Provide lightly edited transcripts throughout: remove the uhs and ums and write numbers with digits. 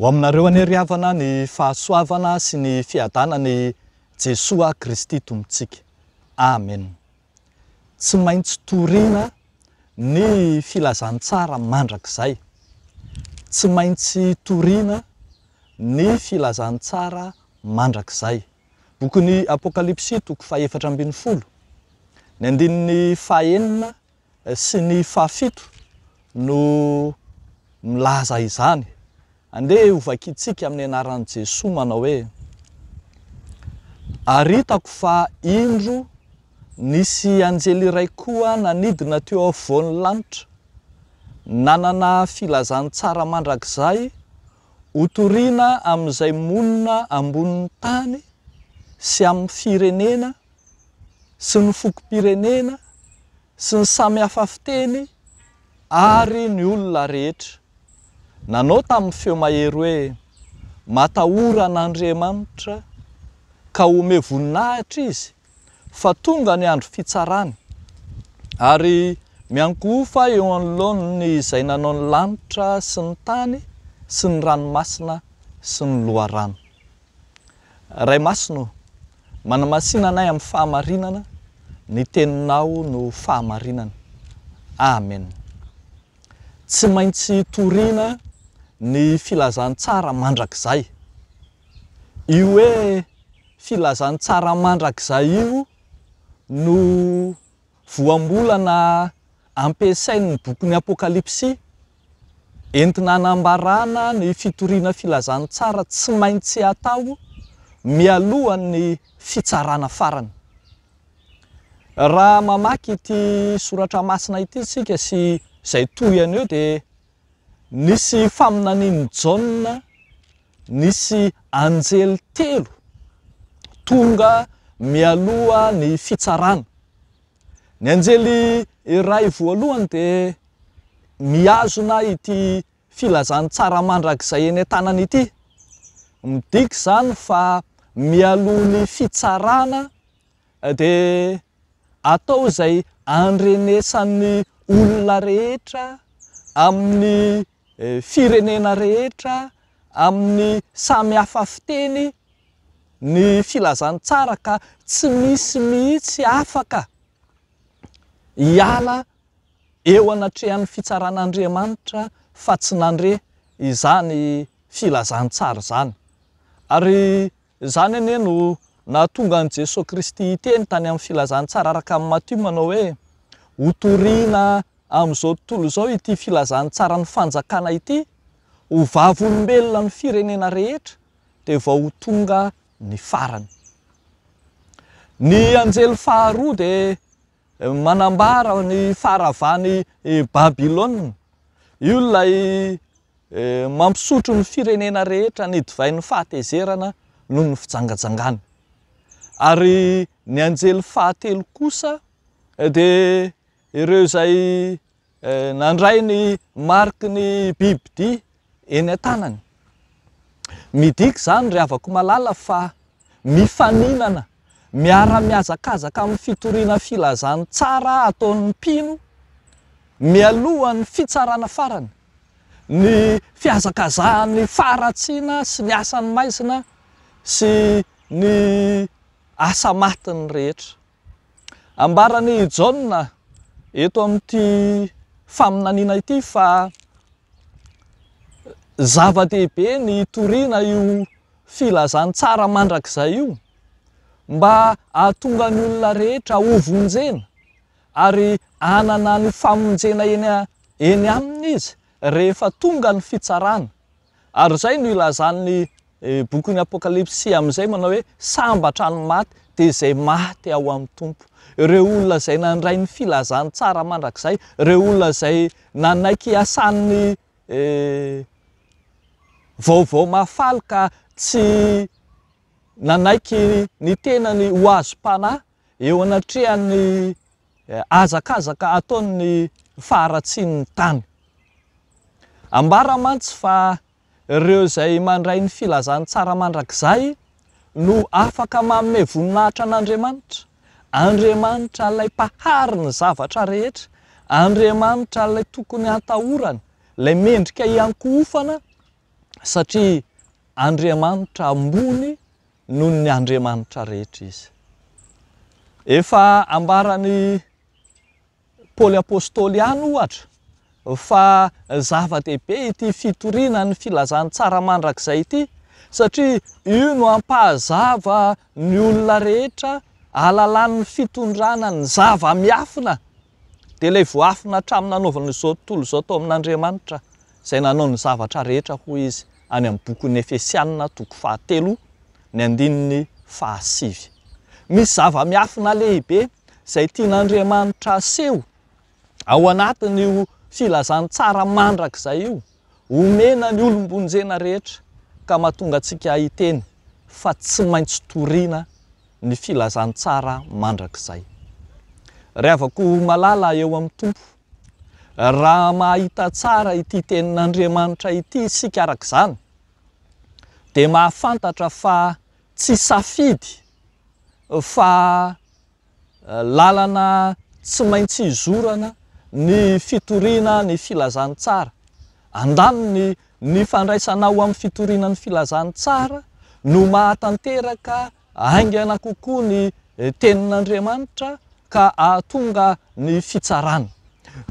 Ho aminareo aneriavana ny fahasoavana sy ny fiadanany Jesoa Kristy Tompontsika. Amen. Tsy maintsy toriana ny filazantsara mandrakizay. Tsy maintsy toriana ny filazantsara mandrakizay. Bokin'ny Apokalipsy toko 4:12. Ny andininy 5 sy ny 7 no milaza izany. Andeha hovakitsika amin'ny anaran'i Jesoa manao hoe: aritako fa indro nisy anjely iray koa nanidina teo afovoan'ny lanitra, nanana filazantsara mandrakizay, hotoriana amin'izay monina ambonin'ny tany sy amin'ny firenena sy ny fokom-pirenena sy ny samy hafa fiteny ary ny olona rehetra. Nanao tamin'ny feo mahery hoe: matahora an'Andriamanitra ka ome voninahitra izy fa tonga ny andro fitsarany, ary miankofa eo anoloany izay nanao ny lanitra sy ny tany sy ny ranomasina sy ny loharano. Ray Masino, manamasina anay amin'ny fahamarinana, ny teninao no fahamarinana. Amen. Tsy maintsy toriana ny filazantsara mandrakizay. Io hoe filazantsara mandrakizay io no voambolana ampiasain'ny bokin'ny Apokalipsy entina hanambarana ny fitoriana filazantsara tsy maintsy atao mialohan'ny fitsarana farany. Raha mamaky ity soratra masina ity isika sy izay toy an'eo dia nisy faminanian'i Jaona, nisy anjely 3 tonga mialoha ny fitsarana. Ny anjely iray voalohany dia mihazona ity filazantsara mandrakizay eny an-tanany ity, midika izany fa mialohan'ny fitsarana dia atao izay andrenesan'ny olona rehetra amin'ny firenena rehetra, amin'ny samy hafa fiteny ny filazantsara, ka tsy misy mihitsy afaka hiala eo anatrehan'ny fitsaran'Andriamanitra fa tsy nandre izany filazantsara izany. Ary izany anie no nahatonga an'i Jesosy Kristy teny tany amin'ny filazantsara araka amin'ny Matthieu manao hoe: hotoriana amin'izao tontolo izao ity filazantsara ny fanjakana ity, ho vavolombelona ny firenena rehetra dia vao ho tonga ny farany. Ny anjely faharoa dia manambara ny faharavany Babilôna. Io ilay mampisotro ny firenena rehetra ny divain'ny fahatezerana noho ny fijangajangana. Ary ny anjely fahatelo kosa dia ireo izay nandray ny mariky ny bibidia eny an-tanany. Midika izany ry havako malala fa mifaninana, miara-miazakazaka amin'ny fitoriana filazantsara ataon'ny mpino mialohan'ny fitsarana farany, ny fihazakazahan'ny faharatsiana sy ny asan'ny maizina sy ny asa matiny rehetra. Ambarany Jaona eto amin'ity faminaniana ity fa zava-dehibe ny toriana io filazantsara mandrakizay io, mba ahatonga ny olona rehetra ho vonjena ary hanana ny famonjena eny aminy izy rehefa tonga ny fitsarana. Ary izay no ilazan'ny bokin'ny Apokalipsy amin'izay manao hoe: sambatra ny maty dia izay maty ao amin'ny Tompo. Ireo olona izay nandray ny filazantsara mandrakizay, ireo olona izay nanaiky asan'ny vaovao mafaly ka tsy nanaiky ny tenany ho azo mpanahy eo anatrehan'ny hazakazaka ataon'ny faharatsian'ny tany. Ambara mantsy fa ireo izay mandray ny filazantsara mandrakizay no afaka manome voninahitra an'Andriamanitra. Andriamanitra ilay mpahary ny zavatra rehetra, Andriamanitra ilay tokony hatahorana, ilay mendrika hiankofana satria Andriamanitra ambony noho ny Andriamanitra rehetra izy. Efa ambarany Paoly apôstôly ihany ohatra fa zava-dehibe ity fitoriana ny filazantsara mandrakizay ity, satria io no ampahazava ny olona rehetra alalan'ny fitondrana ny zava-miafina. Dia ilay voafina hatramin'ny nanaovana izao tontolo izao tao amin'Andriamanitra, izay nanao ny zavatra rehetra hoy izy any amin'ny bokin'ny Efesianina 4:7 ny 9:9. Misy zava-miafina lehibe izay tian'Andriamanitra aseho ao anatin'io filazantsara mandrakizay io, omena ny olombonjena rehetra, ka mahatonga antsika hiteny fa tsy maintsy toriana ny filazantsara mandrakizay. Rehavako malala eo amin'ny Tompo, raha mahita tsara ity tenin'Andriamanitra ity isika arak'izany, dia mahafantatra fa tsy safidy fa lalana tsy maintsy izorana ny fitoriana ny filazantsara. Andany ny fandraisanao amin'ny fitoriana ny filazantsara no mahatanteraka haingana kokoa ny tenin'Andriamanitra ka ahatonga ny fitsarana.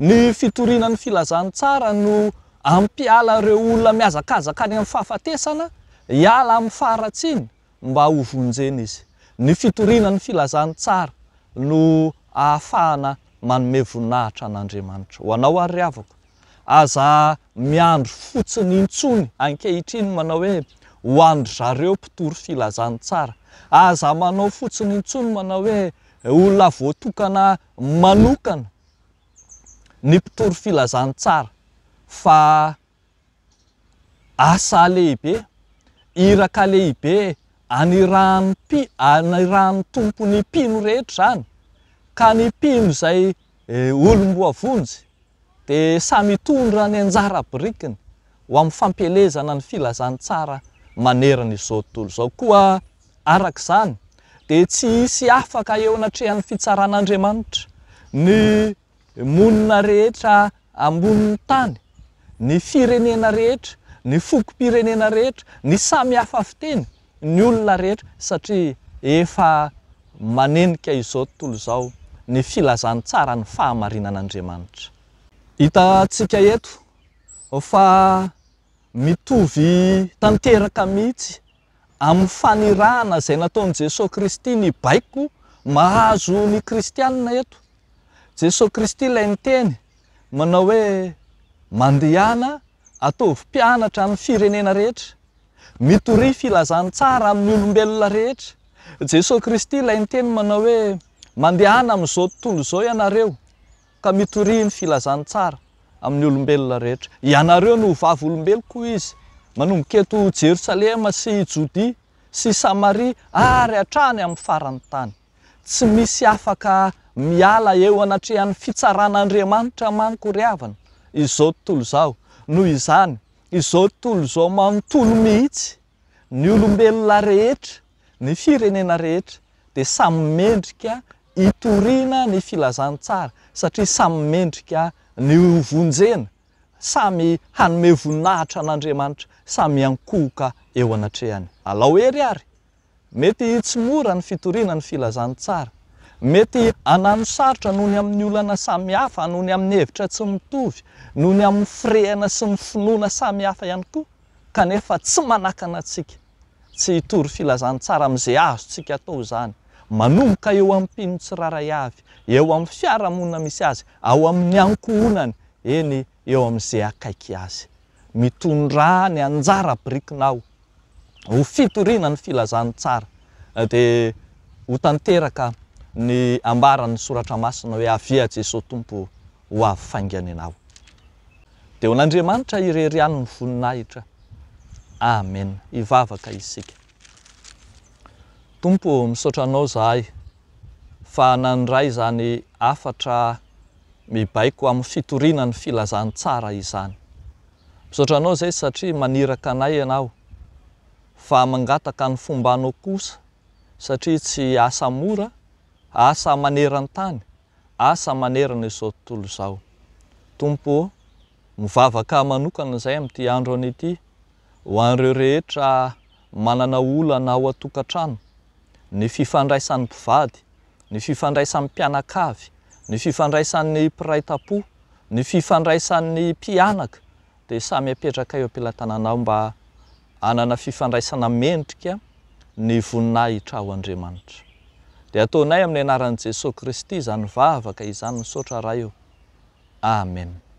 Ny fitoriana ny filazantsara no ampiala ireo olona miazakazaka any amin'ny fahafatesana hiala amin'ny faharatsiana mba ho vonjena izy. Ny fitoriana ny filazantsara no ahafahana manome voninahitra an'Andriamanitra. Ho anao ary havako, aza miandro fotsiny intsony ankehitriny manao hoe ho andro zareo mpitory filazantsara. Aza manao fotsiny intsony manao hoe olona voatokana manokana ny mpitory filazantsara, fa asa lehibe, iraka lehibe anirahan'ny tompony mpino rehetra zany. Ka ny mpino izay olom-boavonjy dia samy hitondra ny anjara birikiny ho amin'ny fampelezana ny filazantsara manerana izao tontolo izao. Koa arak'izany dia tsy hisy afaka eo anatrehan'ny fitsaran'Andriamanitra ny monina rehetra ambonin'ny tany, ny firenena rehetra, ny fokom-pirenena rehetra, ny samy hafa fiteny, ny olona rehetra, satria efa manenika izao tontolo izao ny filazantsara ny fahamarinan'Andriamanitra. Hitantsika eto fa mitovy tanteraka mihitsy amin'ny fanirahana izay nataon'i Jesosy Kristy ny baiko mahazo ny kristianina eto. Jesosy Kristy ilay niteny manao hoe mandehana ataovy mpianatra amin'ny firenena rehetra, mitory filazantsara amin'ny olombelona rehetra. Jesosy Kristy ilay niteny manao hoe mandehana amin'izao tontolo izao ianareo ka mitory ny filazantsara amin'ny olombelona rehetra. Ianareo no vavy olombelo koa izy, manomboka eto Jerosalema sy Jodia sy Samaria ary hatrany amin'ny farany tany. Tsy misy afaka miala eo anatrehan'ny fitsaran'Andriamanitra manko ry havana izao tontolo izao. Noho izany, izao tontolo izao manontolo mihitsy ny olombelona rehetra, ny firenena rehetra, dia samy mendrika hitoriana ny filazantsara, satria samy mendrika ny hovonjena, samy hanome voninahitra an'Andriamanitra, samy ankohoka eo anatrehany. Alao ery ary, mety tsy mora ny fitoriana ny filazantsara, mety hanano sarotra noho ny amin'ny olana samy hafa, noho ny amin'ny hevitra tsy mitovy, noho ny amin'ny firehana sy ny finoana samy hafa ihany koa, kanefa tsy manakana antsika tsy hitory filazantsara amin'izay azontsika atao izany, manomboka eo amin'ny mpino tsiraray avy, eo amin'ny fiarahamonina misy azy, ao amin'ny ankohonany, eny eo amin'izay akaiky azy. Mitondra ny anjara birikinao ho fitoriana ny filazantsara, dia ho tanteraka ny ambaran'ny soratra masina hoe avia Jesosy Tompo ho avy faingany anao. Dia ho an'Andriamanitra ireriany ny voninahitra. Amen. Hivavaka isika. Tompo, misaotra anao zahay fa nandray izany afatra mibaiko amin'ny fitoriana ny filazantsara izany. Misaotra anao zay satria maniraka anay ianao, fa mangataka ny fombanao kosa, satria tsy asa mora, asa maneran-tany, asa manerana izao tontolo izao. Tompo, mivavaka manokana izay amin'ity andro an'ity, ho an'ireo rehetra manana olana ao an-tokantrano, ny fifandraisan'ny mpivady, ny fifandraisan'ny mpianakavy, ny fifandraisan'ny mpiray-tam-po, ny fifandraisan'ny mpianaka, dia samy apetraka eo am-pelatananao mba hanana fifandraisana mendrika ny voninahitra ao Andriamanitra. Dia ataonay amin'ny anaran'i Jesosy Kristy izany vavaka izany misaotra raha eo. Amen.